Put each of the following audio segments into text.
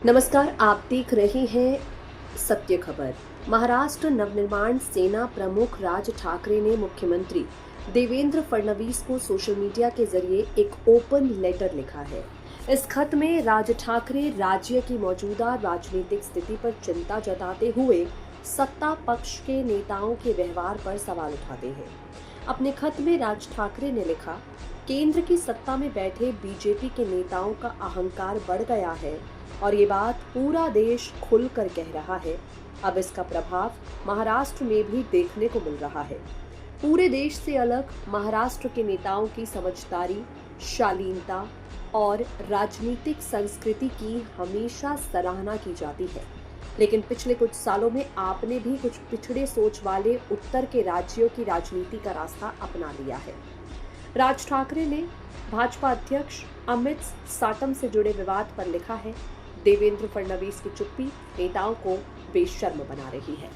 नमस्कार, आप देख रहे हैं सत्य खबर। महाराष्ट्र नवनिर्माण सेना प्रमुख राज ठाकरे ने मुख्यमंत्री देवेंद्र फडणवीस को सोशल मीडिया के जरिए एक ओपन लेटर लिखा है। इस खत में राज ठाकरे राज्य की मौजूदा राजनीतिक स्थिति पर चिंता जताते हुए सत्ता पक्ष के नेताओं के व्यवहार पर सवाल उठाते हैं। अपने खत में राज ठाकरे ने लिखा, केंद्र की सत्ता में बैठे बीजेपी के नेताओं का अहंकार बढ़ गया है और ये बात पूरा देश खुलकर कह रहा है। अब इसका प्रभाव महाराष्ट्र में भी देखने को मिल रहा है। पूरे देश से अलग महाराष्ट्र के नेताओं की समझदारी, शालीनता और राजनीतिक संस्कृति की हमेशा सराहना की जाती है, लेकिन पिछले कुछ सालों में आपने भी कुछ पिछड़े सोच वाले उत्तर के राज्यों की राजनीति का रास्ता अपना लिया है। राज ठाकरे ने भाजपा अध्यक्ष अमित साटम से जुड़े विवाद पर लिखा है, देवेंद्र फडणवीस की चुप्पी नेताओं को बेशर्म बना रही है।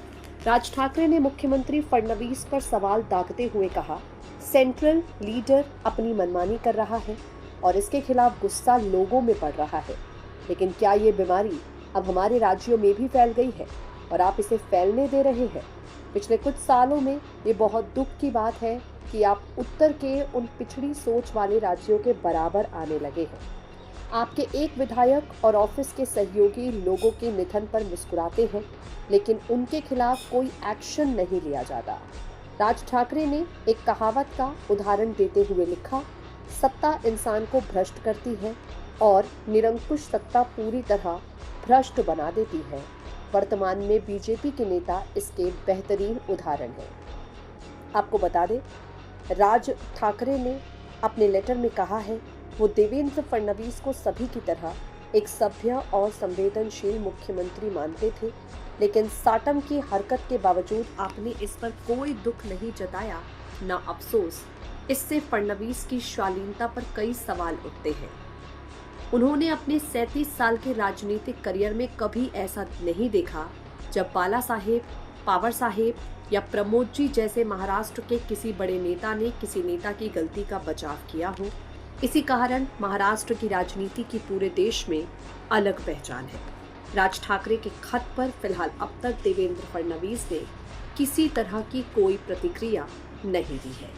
राज ठाकरे ने मुख्यमंत्री फडणवीस पर सवाल दागते हुए कहा, सेंट्रल लीडर अपनी मनमानी कर रहा है और इसके खिलाफ गुस्सा लोगों में बढ़ रहा है, लेकिन क्या ये बीमारी अब हमारे राज्यों में भी फैल गई है और आप इसे फैलने दे रहे हैं। पिछले कुछ सालों में ये बहुत दुख की बात है कि आप उत्तर के उन पिछड़ी सोच वाले राज्यों के बराबर आने लगे हैं। आपके एक विधायक और ऑफिस के सहयोगी लोगों के निधन पर मुस्कुराते हैं, लेकिन उनके खिलाफ कोई एक्शन नहीं लिया जाता। राज ठाकरे ने एक कहावत का उदाहरण देते हुए लिखा, सत्ता इंसान को भ्रष्ट करती है और निरंकुश सत्ता पूरी तरह भ्रष्ट बना देती है। वर्तमान में बीजेपी के नेता इसके बेहतरीन उदाहरण हैं। आपको बता दें, राज ठाकरे ने अपने लेटर में कहा है, वो देवेंद्र फडणवीस को सभी की तरह एक सभ्य और संवेदनशील मुख्यमंत्री मानते थे, लेकिन साटम की हरकत के बावजूद आपने इस पर कोई दुख नहीं जताया, न अफसोस। इससे फडणवीस की शालीनता पर कई सवाल उठते हैं। उन्होंने अपने 37 साल के राजनीतिक करियर में कभी ऐसा नहीं देखा जब बाला साहेब, पावर साहेब या प्रमोद जी जैसे महाराष्ट्र के किसी बड़े नेता ने किसी नेता की गलती का बचाव किया हो। इसी कारण महाराष्ट्र की राजनीति की पूरे देश में अलग पहचान है। राज ठाकरे के खत पर फिलहाल अब तक देवेंद्र फडणवीस ने किसी तरह की कोई प्रतिक्रिया नहीं दी है।